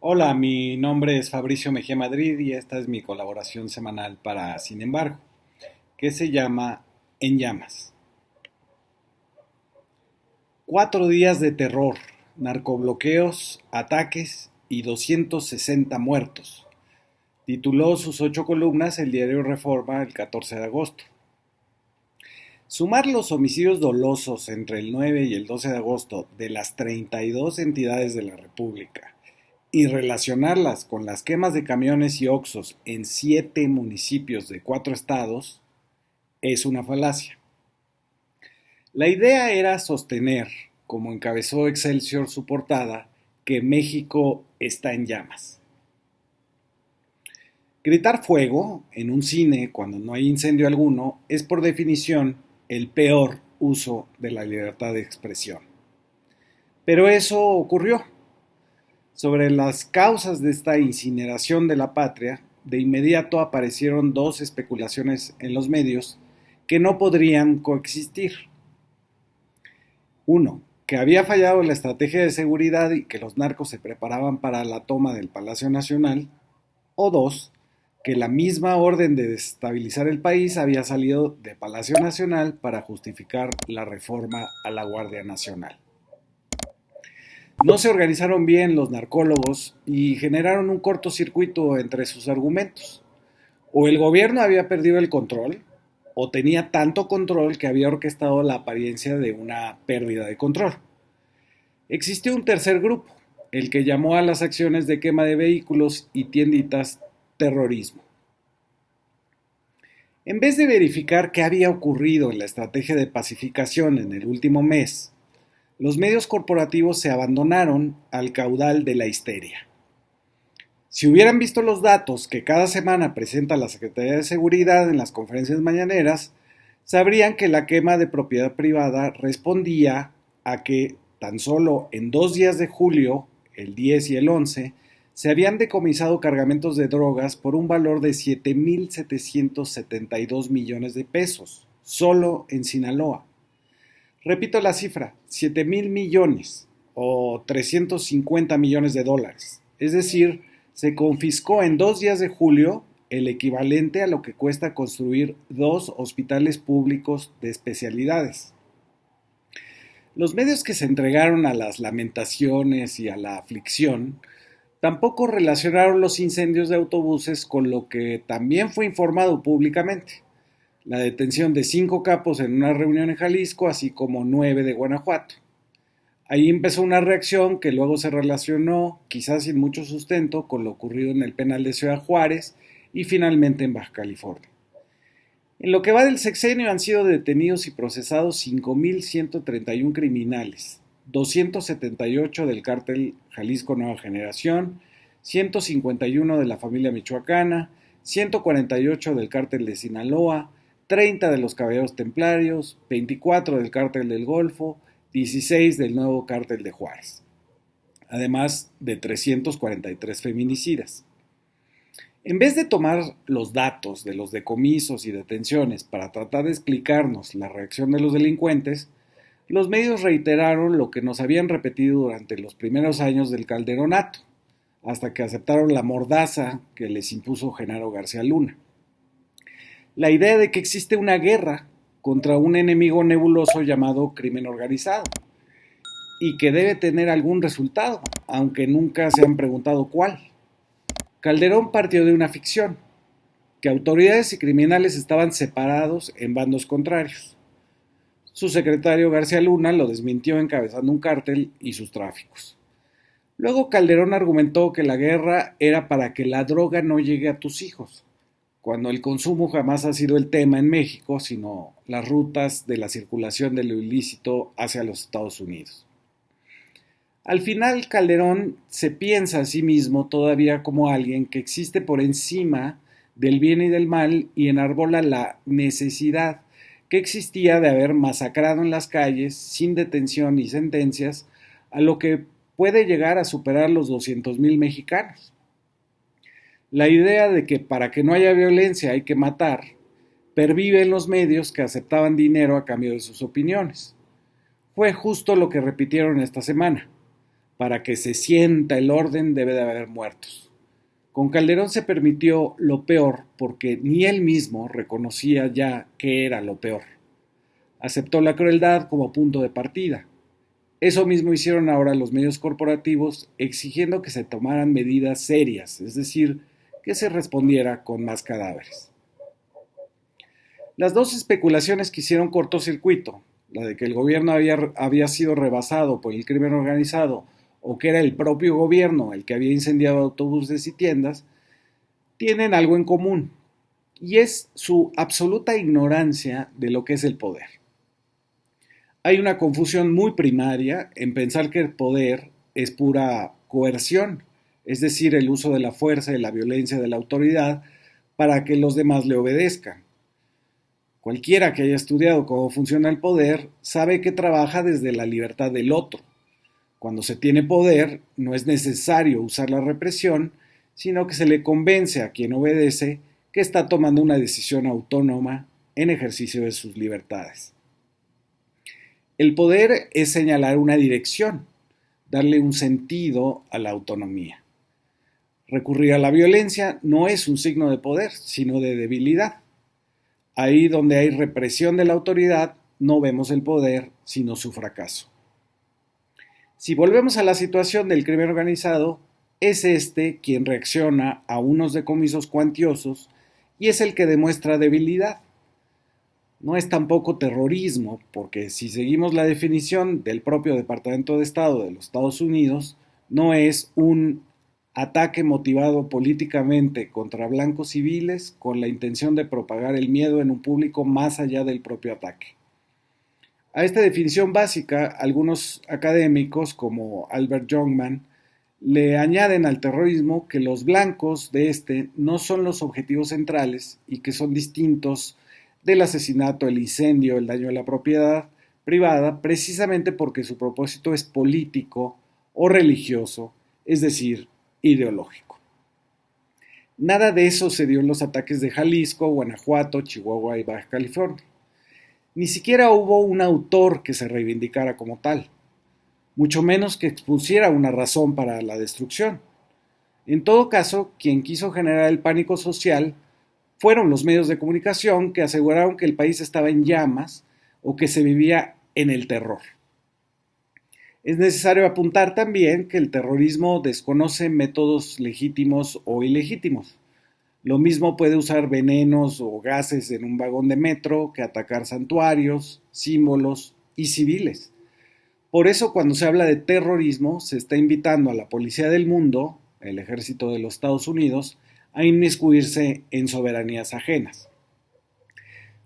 Hola, mi nombre es Fabricio Mejía Madrid y esta es mi colaboración semanal para Sin embargo, que se llama En Llamas. 4 días de terror, narcobloqueos, ataques y 260 muertos. Tituló sus 8 columnas el diario Reforma el 14 de agosto. Sumar los homicidios dolosos entre el 9 y el 12 de agosto de las 32 entidades de la República y relacionarlas con las quemas de camiones y oxos en 7 municipios de 4 estados es una falacia. La idea era sostener, como encabezó Excelsior su portada, que México está en llamas. Gritar fuego en un cine cuando no hay incendio alguno es por definición el peor uso de la libertad de expresión. Pero eso ocurrió. Sobre las causas de esta incineración de la patria, de inmediato aparecieron dos especulaciones en los medios que no podrían coexistir. Uno, que había fallado la estrategia de seguridad y que los narcos se preparaban para la toma del Palacio Nacional. O dos, que la misma orden de desestabilizar el país había salido de Palacio Nacional para justificar la reforma a la Guardia Nacional. No se organizaron bien los narcólogos y generaron un cortocircuito entre sus argumentos. O el gobierno había perdido el control, o tenía tanto control que había orquestado la apariencia de una pérdida de control. Existió un tercer grupo, el que llamó a las acciones de quema de vehículos y tienditas terrorismo. En vez de verificar qué había ocurrido en la estrategia de pacificación en el último mes, los medios corporativos se abandonaron al caudal de la histeria. Si hubieran visto los datos que cada semana presenta la Secretaría de Seguridad en las conferencias mañaneras, sabrían que la quema de propiedad privada respondía a que tan solo en 2 días de julio, el 10 y el 11, se habían decomisado cargamentos de drogas por un valor de 7.772 millones de pesos, solo en Sinaloa. Repito la cifra, 7.000 millones o 350 millones de dólares. Es decir, se confiscó en 2 días de julio el equivalente a lo que cuesta construir 2 hospitales públicos de especialidades. Los medios que se entregaron a las lamentaciones y a la aflicción tampoco relacionaron los incendios de autobuses con lo que también fue informado públicamente: la detención de 5 capos en una reunión en Jalisco, así como 9 de Guanajuato. Ahí empezó una reacción que luego se relacionó, quizás sin mucho sustento, con lo ocurrido en el penal de Ciudad Juárez y finalmente en Baja California. En lo que va del sexenio han sido detenidos y procesados 5.131 criminales, 278 del cártel Jalisco Nueva Generación, 151 de la familia michoacana, 148 del cártel de Sinaloa, 30 de los Caballeros Templarios, 24 del cártel del Golfo, 16 del nuevo cártel de Juárez, además de 343 feminicidas. En vez de tomar los datos de los decomisos y detenciones para tratar de explicarnos la reacción de los delincuentes, los medios reiteraron lo que nos habían repetido durante los primeros años del calderonato, hasta que aceptaron la mordaza que les impuso Genaro García Luna. La idea de que existe una guerra contra un enemigo nebuloso llamado crimen organizado y que debe tener algún resultado, aunque nunca se han preguntado cuál. Calderón partió de una ficción, que autoridades y criminales estaban separados en bandos contrarios. Su secretario García Luna lo desmintió encabezando un cártel y sus tráficos. Luego Calderón argumentó que la guerra era para que la droga no llegue a tus hijos, cuando el consumo jamás ha sido el tema en México, sino las rutas de la circulación de lo ilícito hacia los Estados Unidos. Al final, Calderón se piensa a sí mismo todavía como alguien que existe por encima del bien y del mal y enarbola la necesidad que existía de haber masacrado en las calles, sin detención ni sentencias, a lo que puede llegar a superar los 200,000 mexicanos. La idea de que para que no haya violencia hay que matar pervive en los medios que aceptaban dinero a cambio de sus opiniones. Fue justo lo que repitieron esta semana. Para que se sienta el orden debe de haber muertos. Con Calderón se permitió lo peor porque ni él mismo reconocía ya que era lo peor. Aceptó la crueldad como punto de partida. Eso mismo hicieron ahora los medios corporativos exigiendo que se tomaran medidas serias, es decir, que se respondiera con más cadáveres. Las dos especulaciones que hicieron cortocircuito, la de que el gobierno había sido rebasado por el crimen organizado o que era el propio gobierno el que había incendiado autobuses y tiendas, tienen algo en común, y es su absoluta ignorancia de lo que es el poder. Hay una confusión muy primaria en pensar que el poder es pura coerción, es decir, el uso de la fuerza y la violencia de la autoridad para que los demás le obedezcan. Cualquiera que haya estudiado cómo funciona el poder sabe que trabaja desde la libertad del otro. Cuando se tiene poder, no es necesario usar la represión, sino que se le convence a quien obedece que está tomando una decisión autónoma en ejercicio de sus libertades. El poder es señalar una dirección, darle un sentido a la autonomía. Recurrir a la violencia no es un signo de poder, sino de debilidad. Ahí donde hay represión de la autoridad, no vemos el poder, sino su fracaso. Si volvemos a la situación del crimen organizado, es este quien reacciona a unos decomisos cuantiosos y es el que demuestra debilidad. No es tampoco terrorismo, porque si seguimos la definición del propio Departamento de Estado de los Estados Unidos, no es un ataque motivado políticamente contra blancos civiles con la intención de propagar el miedo en un público más allá del propio ataque. A esta definición básica, algunos académicos, como Albert Jungmann, le añaden al terrorismo que los blancos de este no son los objetivos centrales y que son distintos del asesinato, el incendio, el daño a la propiedad privada, precisamente porque su propósito es político o religioso, es decir, ideológico. Nada de eso se dio en los ataques de Jalisco, Guanajuato, Chihuahua y Baja California. Ni siquiera hubo un autor que se reivindicara como tal, mucho menos que expusiera una razón para la destrucción. En todo caso, quien quiso generar el pánico social fueron los medios de comunicación que aseguraron que el país estaba en llamas o que se vivía en el terror. Es necesario apuntar también que el terrorismo desconoce métodos legítimos o ilegítimos. Lo mismo puede usar venenos o gases en un vagón de metro que atacar santuarios, símbolos y civiles. Por eso, cuando se habla de terrorismo, se está invitando a la policía del mundo, el ejército de los Estados Unidos, a inmiscuirse en soberanías ajenas.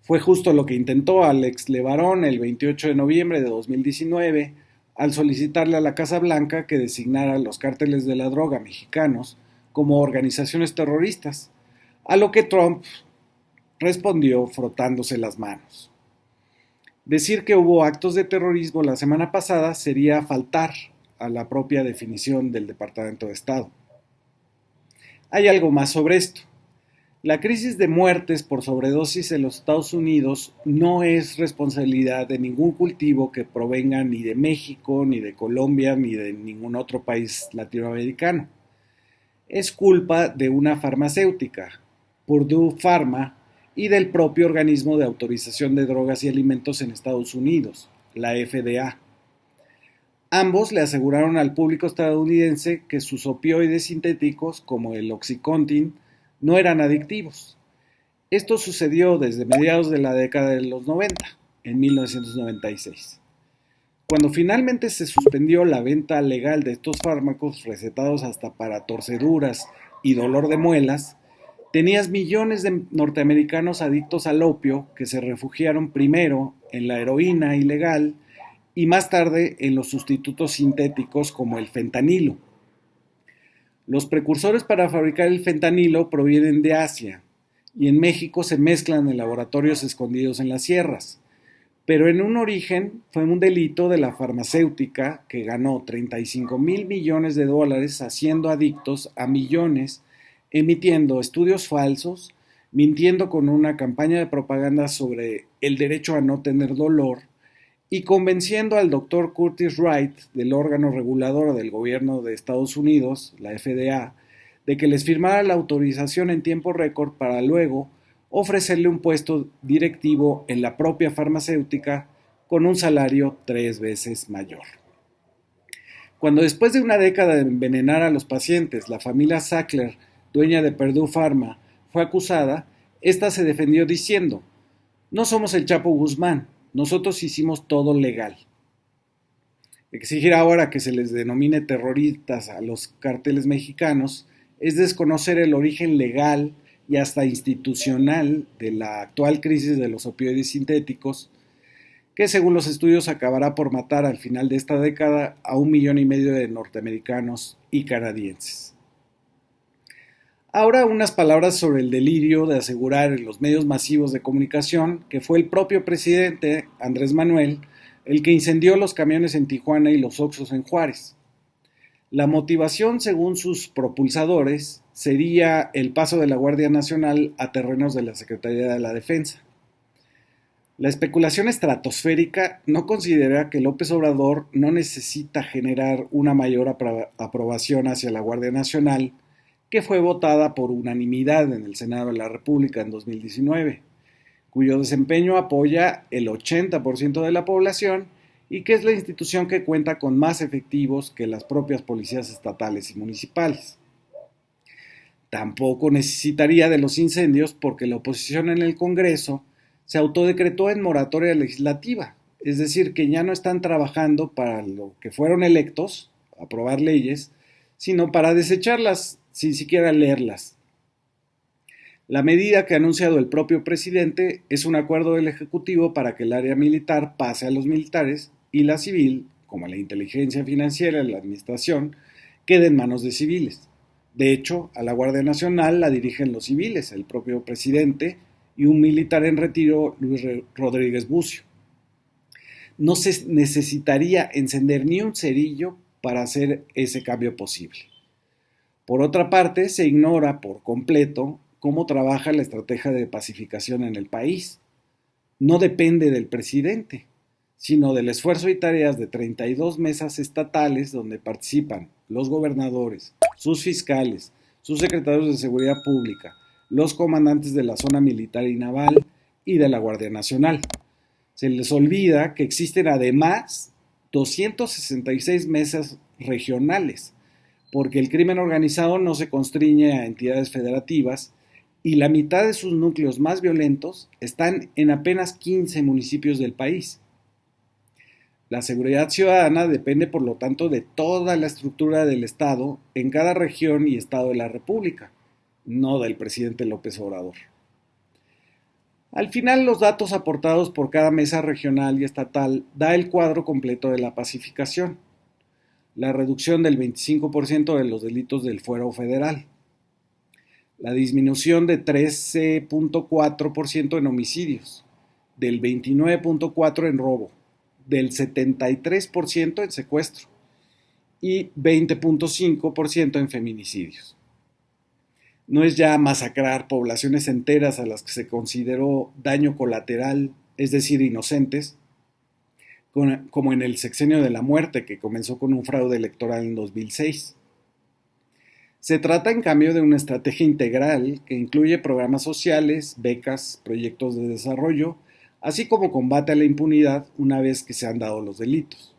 Fue justo lo que intentó Alex Levarón el 28 de noviembre de 2019 al solicitarle a la Casa Blanca que designara a los cárteles de la droga mexicanos como organizaciones terroristas, a lo que Trump respondió frotándose las manos. Decir que hubo actos de terrorismo la semana pasada sería faltar a la propia definición del Departamento de Estado. Hay algo más sobre esto. La crisis de muertes por sobredosis en los Estados Unidos no es responsabilidad de ningún cultivo que provenga ni de México, ni de Colombia, ni de ningún otro país latinoamericano. Es culpa de una farmacéutica, Purdue Pharma, y del propio organismo de autorización de drogas y alimentos en Estados Unidos, la FDA. Ambos le aseguraron al público estadounidense que sus opioides sintéticos, como el Oxycontin, no eran adictivos. Esto sucedió desde mediados de la década de los 90, en 1996. Cuando finalmente se suspendió la venta legal de estos fármacos recetados hasta para torceduras y dolor de muelas, tenías millones de norteamericanos adictos al opio que se refugiaron primero en la heroína ilegal y más tarde en los sustitutos sintéticos como el fentanilo. Los precursores para fabricar el fentanilo provienen de Asia y en México se mezclan en laboratorios escondidos en las sierras, pero en un origen fue un delito de la farmacéutica que ganó $35,000 millones haciendo adictos a millones, emitiendo estudios falsos, mintiendo con una campaña de propaganda sobre el derecho a no tener dolor y convenciendo al doctor Curtis Wright del órgano regulador del gobierno de Estados Unidos, la FDA, de que les firmara la autorización en tiempo récord para luego ofrecerle un puesto directivo en la propia farmacéutica con un salario 3 veces mayor. Cuando después de una década de envenenar a los pacientes, la familia Sackler, dueña de Purdue Pharma, fue acusada, esta se defendió diciendo: "No somos el Chapo Guzmán, nosotros hicimos todo legal". Exigir ahora que se les denomine terroristas a los cárteles mexicanos es desconocer el origen legal y hasta institucional de la actual crisis de los opioides sintéticos, que según los estudios acabará por matar al final de esta década a 1,5 millones de norteamericanos y canadienses. Ahora unas palabras sobre el delirio de asegurar en los medios masivos de comunicación que fue el propio presidente Andrés Manuel el que incendió los camiones en Tijuana y los Oxxos en Juárez. La motivación, según sus propulsadores, sería el paso de la Guardia Nacional a terrenos de la Secretaría de la Defensa. La especulación estratosférica no considera que López Obrador no necesita generar una mayor aprobación hacia la Guardia Nacional, que fue votada por unanimidad en el Senado de la República en 2019, cuyo desempeño apoya el 80% de la población y que es la institución que cuenta con más efectivos que las propias policías estatales y municipales. Tampoco necesitaría de los incendios porque la oposición en el Congreso se autodecretó en moratoria legislativa, es decir, que ya no están trabajando para lo que fueron electos, aprobar leyes, sino para desecharlas sin siquiera leerlas. La medida que ha anunciado el propio presidente es un acuerdo del Ejecutivo para que el área militar pase a los militares y la civil, como la inteligencia financiera y la administración, quede en manos de civiles. De hecho, a la Guardia Nacional la dirigen los civiles, el propio presidente y un militar en retiro, Luis Rodríguez Bucio. No se necesitaría encender ni un cerillo para hacer ese cambio posible. Por otra parte, se ignora por completo cómo trabaja la estrategia de pacificación en el país. No depende del presidente, sino del esfuerzo y tareas de 32 mesas estatales donde participan los gobernadores, sus fiscales, sus secretarios de seguridad pública, los comandantes de la zona militar y naval y de la Guardia Nacional. Se les olvida que existen además 266 mesas regionales, porque el crimen organizado no se constriñe a entidades federativas y la mitad de sus núcleos más violentos están en apenas 15 municipios del país. La seguridad ciudadana depende, por lo tanto, de toda la estructura del Estado en cada región y estado de la República, no del presidente López Obrador. Al final, los datos aportados por cada mesa regional y estatal da el cuadro completo de la pacificación. La reducción del 25% de los delitos del fuero federal, la disminución de 13.4% en homicidios, del 29.4% en robo, del 73% en secuestro y 20.5% en feminicidios. No es ya masacrar poblaciones enteras a las que se consideró daño colateral, es decir, inocentes, como en el sexenio de la muerte, que comenzó con un fraude electoral en 2006. Se trata, en cambio, de una estrategia integral que incluye programas sociales, becas, proyectos de desarrollo, así como combate a la impunidad una vez que se han dado los delitos.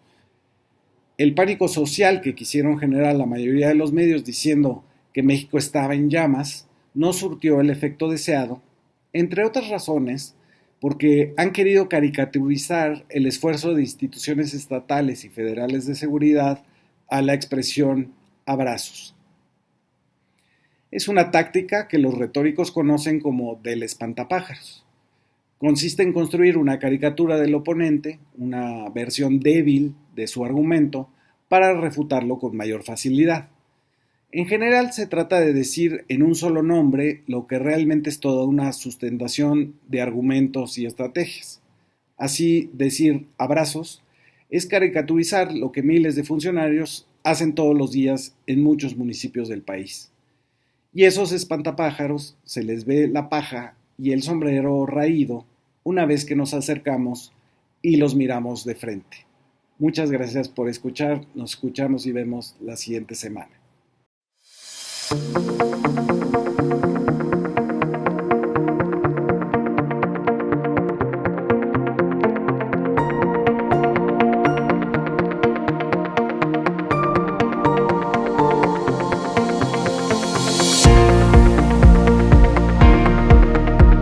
El pánico social que quisieron generar la mayoría de los medios diciendo que México estaba en llamas no surtió el efecto deseado, entre otras razones, porque han querido caricaturizar el esfuerzo de instituciones estatales y federales de seguridad a la expresión abrazos. Es una táctica que los retóricos conocen como del espantapájaros. Consiste en construir una caricatura del oponente, una versión débil de su argumento, para refutarlo con mayor facilidad. En general se trata de decir en un solo nombre lo que realmente es toda una sustentación de argumentos y estrategias. Así, decir abrazos es caricaturizar lo que miles de funcionarios hacen todos los días en muchos municipios del país. Y esos espantapájaros se les ve la paja y el sombrero raído una vez que nos acercamos y los miramos de frente. Muchas gracias por escuchar. Nos escuchamos y vemos la siguiente semana.